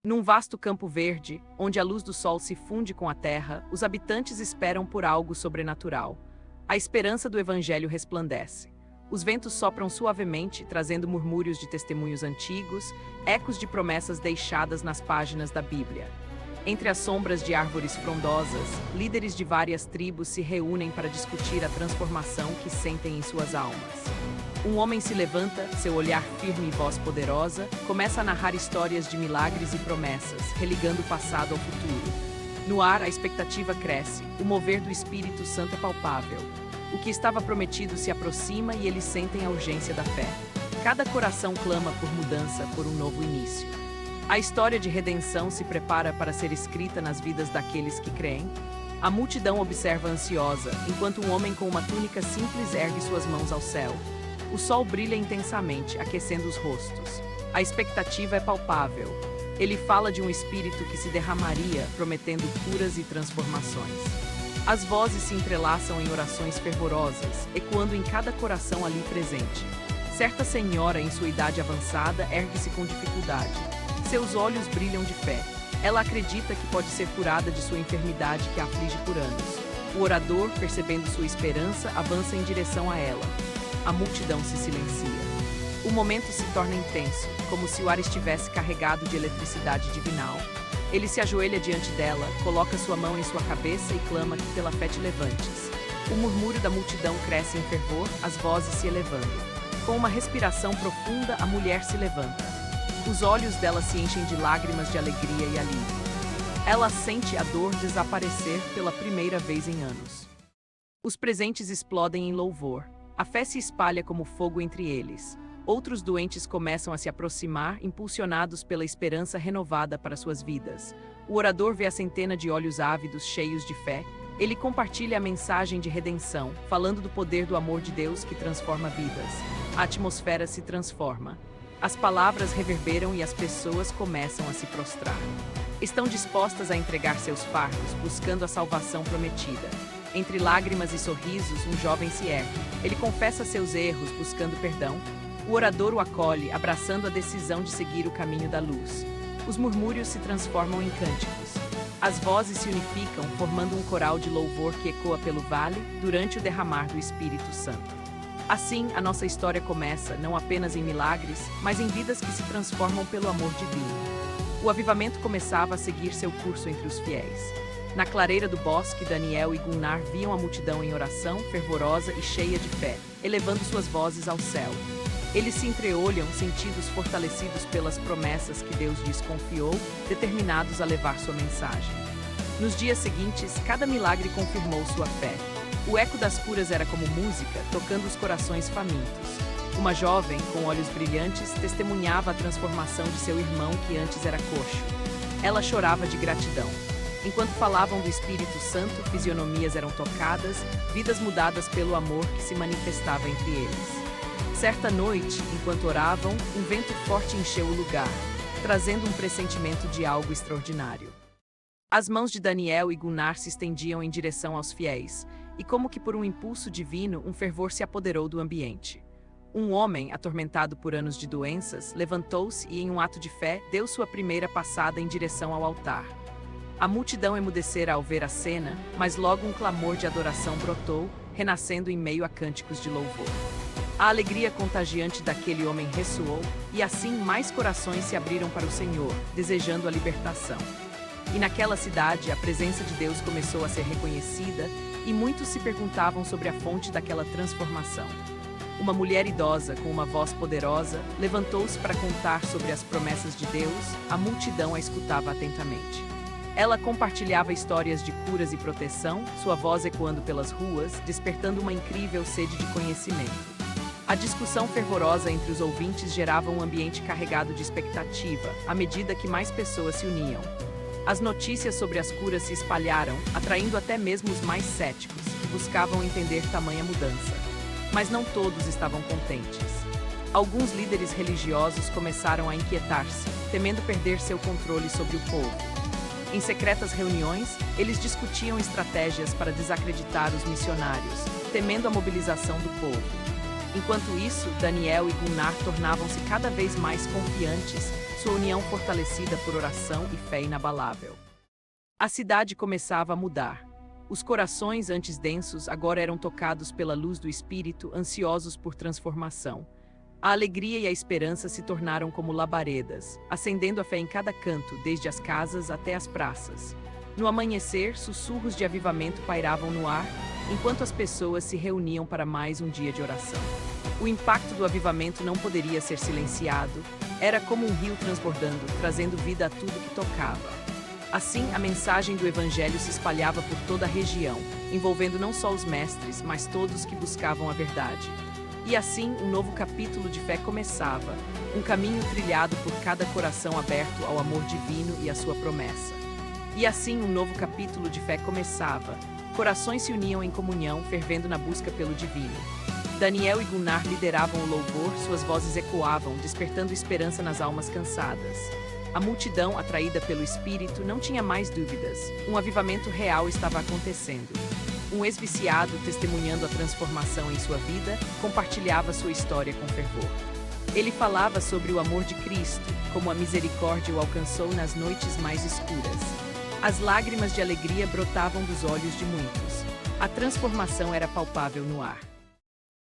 Num vasto campo verde, onde a luz do sol se funde com a terra, os habitantes esperam por algo sobrenatural. A esperança do evangelho resplandece. Os ventos sopram suavemente, trazendo murmúrios de testemunhos antigos, ecos de promessas deixadas nas páginas da Bíblia. Entre as sombras de árvores frondosas, líderes de várias tribos se reúnem para discutir a transformação que sentem em suas almas. Um homem se levanta, seu olhar firme e voz poderosa, começa a narrar histórias de milagres e promessas, religando o passado ao futuro. No ar, a expectativa cresce, o mover do Espírito Santo é palpável. O que estava prometido se aproxima e eles sentem a urgência da fé. Cada coração clama por mudança, por um novo início. A história de redenção se prepara para ser escrita nas vidas daqueles que creem. A multidão observa ansiosa, enquanto um homem com uma túnica simples ergue suas mãos ao céu. O sol brilha intensamente, aquecendo os rostos. A expectativa é palpável. Ele fala de um espírito que se derramaria, prometendo curas e transformações. As vozes se entrelaçam em orações fervorosas, ecoando em cada coração ali presente. Certa senhora, em sua idade avançada, ergue-se com dificuldade. Seus olhos brilham de fé. Ela acredita que pode ser curada de sua enfermidade que a aflige por anos. O orador, percebendo sua esperança, avança em direção a ela. A multidão se silencia. O momento se torna intenso, como se o ar estivesse carregado de eletricidade divinal. Ele se ajoelha diante dela, coloca sua mão em sua cabeça e clama que pela fé te levantes. O murmúrio da multidão cresce em fervor, as vozes se elevando. Com uma respiração profunda, a mulher se levanta. Os olhos dela se enchem de lágrimas de alegria e alívio. Ela sente a dor desaparecer pela primeira vez em anos. Os presentes explodem em louvor. A fé se espalha como fogo entre eles. Outros doentes começam a se aproximar, impulsionados pela esperança renovada para suas vidas. O orador vê a centena de olhos ávidos, cheios de fé. Ele compartilha a mensagem de redenção, falando do poder do amor de Deus que transforma vidas. A atmosfera se transforma. As palavras reverberam e as pessoas começam a se prostrar. Estão dispostas a entregar seus fardos, buscando a salvação prometida. Entre lágrimas e sorrisos, um jovem se ergue. Ele confessa seus erros, buscando perdão. O orador o acolhe, abraçando a decisão de seguir o caminho da luz. Os murmúrios se transformam em cânticos. As vozes se unificam, formando um coral de louvor que ecoa pelo vale durante o derramar do Espírito Santo. Assim, a nossa história começa, não apenas em milagres, mas em vidas que se transformam pelo amor divino. O avivamento começava a seguir seu curso entre os fiéis. Na clareira do bosque, Daniel e Gunnar viam a multidão em oração, fervorosa e cheia de fé, elevando suas vozes ao céu. Eles se entreolham, sentidos fortalecidos pelas promessas que Deus lhes confiou, determinados a levar sua mensagem. Nos dias seguintes, cada milagre confirmou sua fé. O eco das curas era como música, tocando os corações famintos. Uma jovem, com olhos brilhantes, testemunhava a transformação de seu irmão que antes era coxo. Ela chorava de gratidão. Enquanto falavam do Espírito Santo, fisionomias eram tocadas, vidas mudadas pelo amor que se manifestava entre eles. Certa noite, enquanto oravam, um vento forte encheu o lugar, trazendo um pressentimento de algo extraordinário. As mãos de Daniel e Gunnar se estendiam em direção aos fiéis, e como que por um impulso divino, um fervor se apoderou do ambiente. Um homem, atormentado por anos de doenças, levantou-se e, em um ato de fé, deu sua primeira passada em direção ao altar. A multidão emudecera ao ver a cena, mas logo um clamor de adoração brotou, renascendo em meio a cânticos de louvor. A alegria contagiante daquele homem ressoou, e assim mais corações se abriram para o Senhor, desejando a libertação. E naquela cidade, a presença de Deus começou a ser reconhecida, e muitos se perguntavam sobre a fonte daquela transformação. Uma mulher idosa, com uma voz poderosa, levantou-se para contar sobre as promessas de Deus. A multidão a escutava atentamente. Ela compartilhava histórias de curas e proteção, sua voz ecoando pelas ruas, despertando uma incrível sede de conhecimento. A discussão fervorosa entre os ouvintes gerava um ambiente carregado de expectativa, à medida que mais pessoas se uniam. As notícias sobre as curas se espalharam, atraindo até mesmo os mais céticos, que buscavam entender tamanha mudança. Mas não todos estavam contentes. Alguns líderes religiosos começaram a inquietar-se, temendo perder seu controle sobre o povo. Em secretas reuniões, eles discutiam estratégias para desacreditar os missionários, temendo a mobilização do povo. Enquanto isso, Daniel e Gunnar tornavam-se cada vez mais confiantes, sua união fortalecida por oração e fé inabalável. A cidade começava a mudar. Os corações antes densos agora eram tocados pela luz do Espírito, ansiosos por transformação. A alegria e a esperança se tornaram como labaredas, acendendo a fé em cada canto, desde as casas até as praças. No amanhecer, sussurros de avivamento pairavam no ar, enquanto as pessoas se reuniam para mais um dia de oração. O impacto do avivamento não poderia ser silenciado, era como um rio transbordando, trazendo vida a tudo que tocava. Assim, a mensagem do Evangelho se espalhava por toda a região, envolvendo não só os mestres, mas todos que buscavam a verdade. E assim, um novo capítulo de fé começava, um caminho trilhado por cada coração aberto ao amor divino e à sua promessa. E assim, um novo capítulo de fé começava, corações se uniam em comunhão, fervendo na busca pelo divino. Daniel e Gunnar lideravam o louvor, suas vozes ecoavam, despertando esperança nas almas cansadas. A multidão, atraída pelo Espírito, não tinha mais dúvidas. Um avivamento real estava acontecendo. Um ex-viciado, testemunhando a transformação em sua vida, compartilhava sua história com fervor. Ele falava sobre o amor de Cristo, como a misericórdia o alcançou nas noites mais escuras. As lágrimas de alegria brotavam dos olhos de muitos. A transformação era palpável no ar.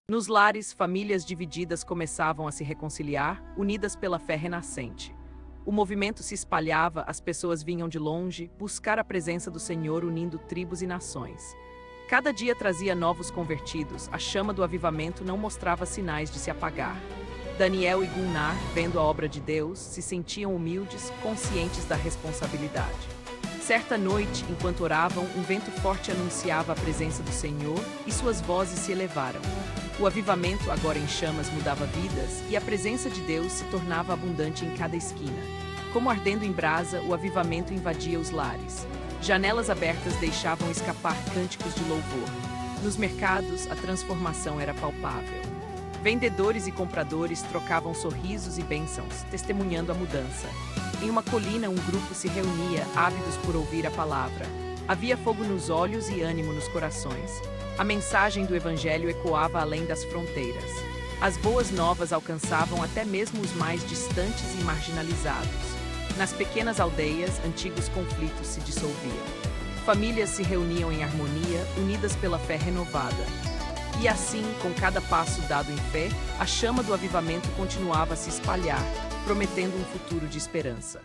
Nos lares, famílias divididas começavam a se reconciliar, unidas pela fé renascente. O movimento se espalhava, as pessoas vinham de longe, buscar a presença do Senhor unindo tribos e nações. Cada dia trazia novos convertidos, a chama do avivamento não mostrava sinais de se apagar. Daniel e Gunnar, vendo a obra de Deus, se sentiam humildes, conscientes da responsabilidade. Certa noite, enquanto oravam, um vento forte anunciava a presença do Senhor e suas vozes se elevaram. O avivamento, agora em chamas, mudava vidas e a presença de Deus se tornava abundante em cada esquina. Como ardendo em brasa, o avivamento invadia os lares. Janelas abertas deixavam escapar cânticos de louvor. Nos mercados, a transformação era palpável. Vendedores e compradores trocavam sorrisos e bênçãos, testemunhando a mudança. Em uma colina, um grupo se reunia, ávidos por ouvir a palavra. Havia fogo nos olhos e ânimo nos corações. A mensagem do Evangelho ecoava além das fronteiras. As boas novas alcançavam até mesmo os mais distantes e marginalizados. Nas pequenas aldeias, antigos conflitos se dissolviam. Famílias se reuniam em harmonia, unidas pela fé renovada. E assim, com cada passo dado em fé, a chama do avivamento continuava a se espalhar, prometendo um futuro de esperança.